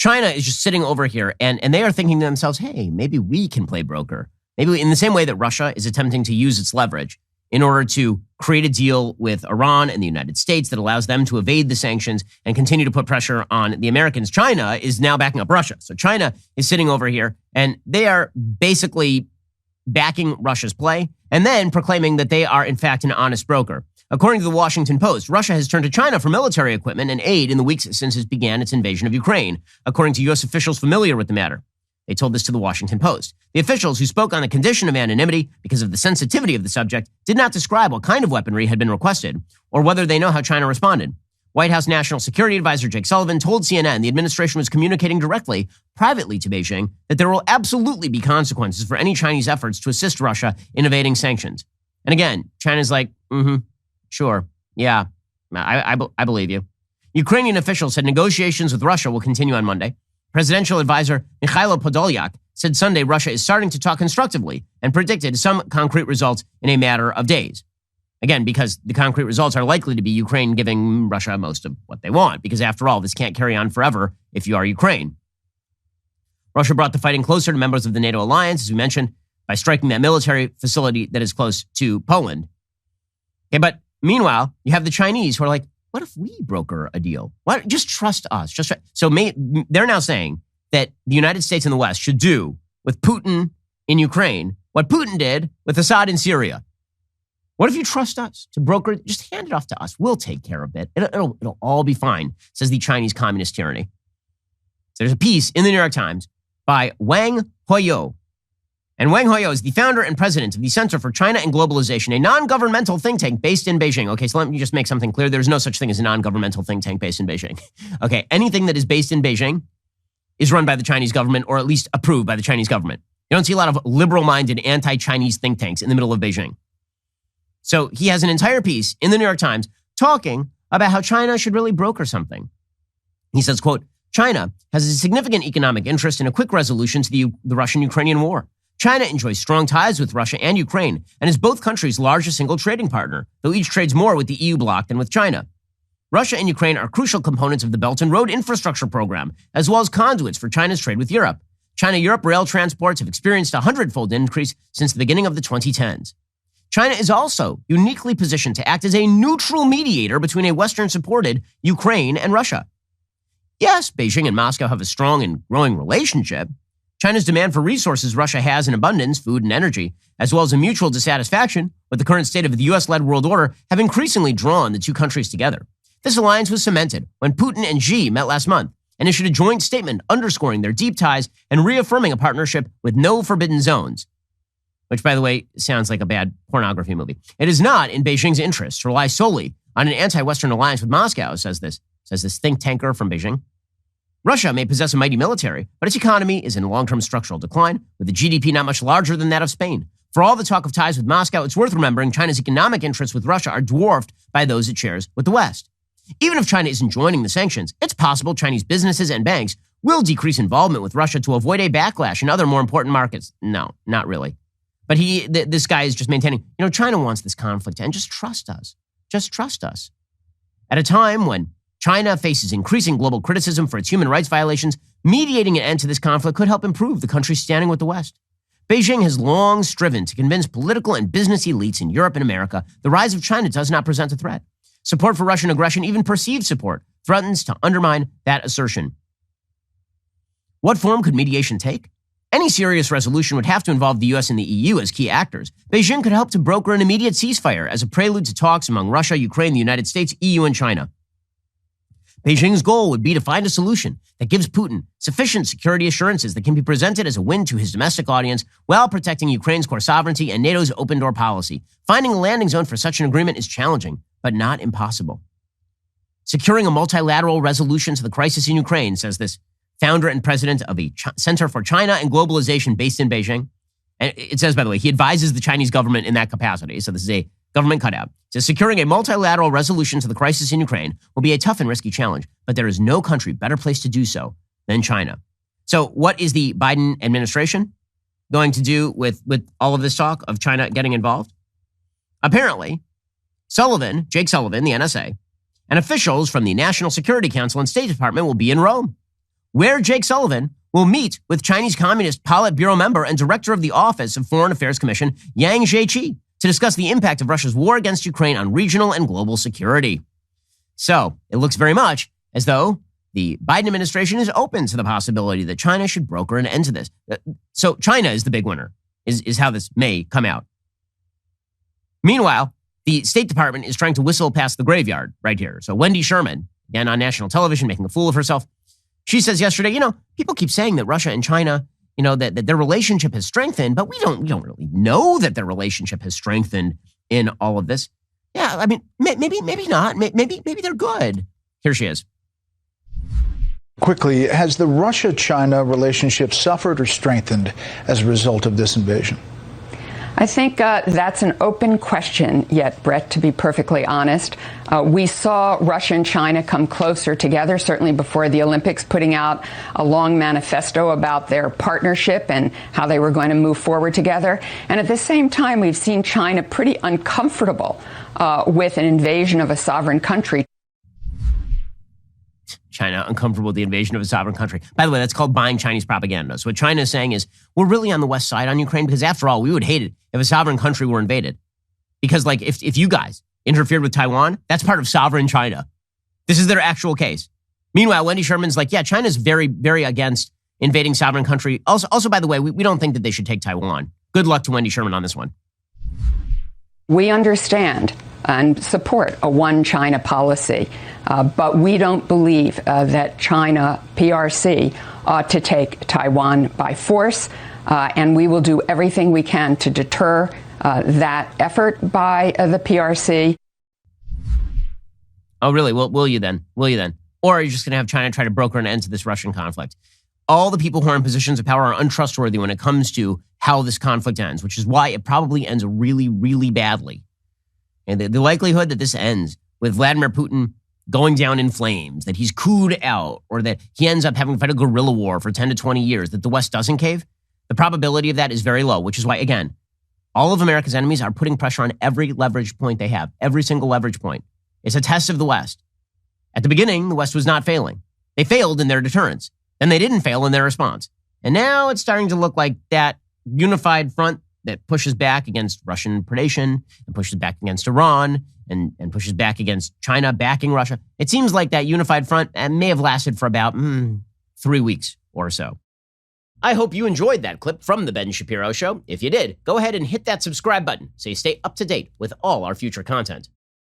China is just sitting over here and they are thinking to themselves, hey, maybe we can play broker. Maybe in the same way that Russia is attempting to use its leverage in order to create a deal with Iran and the United States that allows them to evade the sanctions and continue to put pressure on the Americans. China is now backing up Russia. So China is sitting over here and they are basically backing Russia's play and then proclaiming that they are in fact an honest broker. According to the Washington Post, Russia has turned to China for military equipment and aid in the weeks since it began its invasion of Ukraine, according to U.S. officials familiar with the matter. They told this to the Washington Post. The officials, who spoke on the condition of anonymity because of the sensitivity of the subject, did not describe what kind of weaponry had been requested or whether they know how China responded. White House National Security Advisor Jake Sullivan told CNN the administration was communicating directly, privately to Beijing, that there will absolutely be consequences for any Chinese efforts to assist Russia in evading sanctions. And again, China's like, sure, yeah, I believe you. Ukrainian officials said negotiations with Russia will continue on Monday. Presidential advisor Mikhailo Podolyak said Sunday Russia is starting to talk constructively and predicted some concrete results in a matter of days. Again, because the concrete results are likely to be Ukraine giving Russia most of what they want, because after all, this can't carry on forever if you are Ukraine. Russia brought the fighting closer to members of the NATO alliance, as we mentioned, by striking that military facility that is close to Poland. Okay, but meanwhile, you have the Chinese who are like, what if we broker a deal? What? Just trust us. They're now saying that the United States and the West should do with Putin in Ukraine what Putin did with Assad in Syria. What if you trust us to broker? Just hand it off to us. We'll take care of it. It'll all be fine, says the Chinese communist tyranny. So there's a piece in the New York Times by Wang Huoyou. And Wang Huoyou is the founder and president of the Center for China and Globalization, a non-governmental think tank based in Beijing. Okay, so let me just make something clear. There's no such thing as a non-governmental think tank based in Beijing. Okay, anything that is based in Beijing is run by the Chinese government or at least approved by the Chinese government. You don't see a lot of liberal-minded anti-Chinese think tanks in the middle of Beijing. So he has an entire piece in the New York Times talking about how China should really broker something. He says, quote, China has a significant economic interest in a quick resolution to the Russian-Ukrainian war. China enjoys strong ties with Russia and Ukraine and is both countries' largest single trading partner, though each trades more with the EU bloc than with China. Russia and Ukraine are crucial components of the Belt and Road Infrastructure Program, as well as conduits for China's trade with Europe. China-Europe rail transports have experienced a 100-fold increase since the beginning of the 2010s. China is also uniquely positioned to act as a neutral mediator between a Western-supported Ukraine and Russia. Yes, Beijing and Moscow have a strong and growing relationship. China's demand for resources Russia has in abundance, food and energy, as well as a mutual dissatisfaction with the current state of the U.S.-led world order, have increasingly drawn the two countries together. This alliance was cemented when Putin and Xi met last month and issued a joint statement underscoring their deep ties and reaffirming a partnership with no forbidden zones, which, by the way, sounds like a bad pornography movie. It is not in Beijing's interest to rely solely on an anti-Western alliance with Moscow, says this think tanker from Beijing. Russia may possess a mighty military, but its economy is in long-term structural decline, with a GDP not much larger than that of Spain. For all the talk of ties with Moscow, it's worth remembering China's economic interests with Russia are dwarfed by those it shares with the West. Even if China isn't joining the sanctions, it's possible Chinese businesses and banks will decrease involvement with Russia to avoid a backlash in other more important markets. No, not really. But this guy is just maintaining, China wants this conflict, and just trust us. Just trust us. At a time when China faces increasing global criticism for its human rights violations, mediating an end to this conflict could help improve the country's standing with the West. Beijing has long striven to convince political and business elites in Europe and America the rise of China does not present a threat. Support for Russian aggression, even perceived support, threatens to undermine that assertion. What form could mediation take? Any serious resolution would have to involve the U.S. and the EU as key actors. Beijing could help to broker an immediate ceasefire as a prelude to talks among Russia, Ukraine, the United States, EU, and China. Beijing's goal would be to find a solution that gives Putin sufficient security assurances that can be presented as a win to his domestic audience while protecting Ukraine's core sovereignty and NATO's open-door policy. Finding a landing zone for such an agreement is challenging, but not impossible. Securing a multilateral resolution to the crisis in Ukraine, says this founder and president of a Center for China and Globalization based in Beijing. And it says, by the way, he advises the Chinese government in that capacity. So this is a government cutout. It says securing a multilateral resolution to the crisis in Ukraine will be a tough and risky challenge, but there is no country better placed to do so than China. So what is the Biden administration going to do with all of this talk of China getting involved? Apparently, Jake Sullivan, the NSA, and officials from the National Security Council and State Department will be in Rome. where Jake Sullivan will meet with Chinese Communist Politburo member and director of the Office of Foreign Affairs Commission, Yang Jiechi, to discuss the impact of Russia's war against Ukraine on regional and global security. So it looks very much as though the Biden administration is open to the possibility that China should broker an end to this. So China is the big winner, is how this may come out. Meanwhile, the State Department is trying to whistle past the graveyard right here. So Wendy Sherman, again on national television, making a fool of herself. She says yesterday, people keep saying that Russia and China, that their relationship has strengthened, but we don't really know that their relationship has strengthened in all of this. Yeah, I mean, maybe not. Maybe they're good. Here she is. Quickly, has the Russia-China relationship suffered or strengthened as a result of this invasion? I think that's an open question yet, Brett, to be perfectly honest. We saw Russia and China come closer together, certainly before the Olympics, putting out a long manifesto about their partnership and how they were going to move forward together. And at the same time, we've seen China pretty uncomfortable with an invasion of a sovereign country. China uncomfortable with the invasion of a sovereign country. By the way, that's called buying Chinese propaganda. So what China is saying is, we're really on the west side on Ukraine because after all, we would hate it if a sovereign country were invaded. Because if you guys interfered with Taiwan, that's part of sovereign China. This is their actual case. Meanwhile, Wendy Sherman's like, yeah, China's very, very against invading sovereign country. Also, by the way, we don't think that they should take Taiwan. Good luck to Wendy Sherman on this one. We understand and support a one China policy, but we don't believe that China, PRC, ought to take Taiwan by force, and we will do everything we can to deter that effort by the PRC. Oh, really? Will you then? Or are you just going to have China try to broker an end to this Russian conflict? All the people who are in positions of power are untrustworthy when it comes to how this conflict ends, which is why it probably ends really, really badly. And the likelihood that this ends with Vladimir Putin going down in flames, that he's couped out, or that he ends up having to fight a guerrilla war for 10 to 20 years, that the West doesn't cave, the probability of that is very low, which is why, again, all of America's enemies are putting pressure on every leverage point they have, every single leverage point. It's a test of the West. At the beginning, the West was not failing. They failed in their deterrence. Then they didn't fail in their response. And now it's starting to look like that unified front that pushes back against Russian predation and pushes back against Iran and pushes back against China backing Russia. It seems like that unified front may have lasted for about 3 weeks or so. I hope you enjoyed that clip from The Ben Shapiro Show. If you did, go ahead and hit that subscribe button so you stay up to date with all our future content.